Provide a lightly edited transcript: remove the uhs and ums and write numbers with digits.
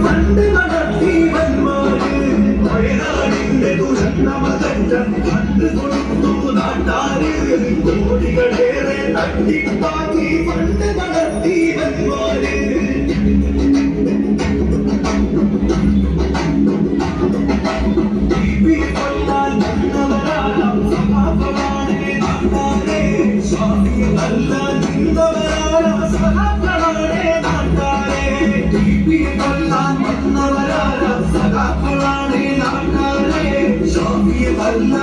പണ്ട് നടത്തി വന്മാര് വയനാടിന്റെ ദുരന്തമകറ്റം കണ്ടു കൊടുത്തു നാട്ടാര് കോടികളേറെ തട്ടിപ്പാക്കി പണ്ട് നടത്തി വന്മാര് കൊല്ലാൻ വന്നവരാണ് സഹാക്കളാണ് നാട്ടാരെ സ്വാമിയല്ല നിന്നവരാണ് സഹാക്കളാണ് നാട്ടാരെ കൊല്ലാൻ വന്നവരാണ് സഹാക്കളാണ് നാട്ടാരെ സ്വാമിയല്ല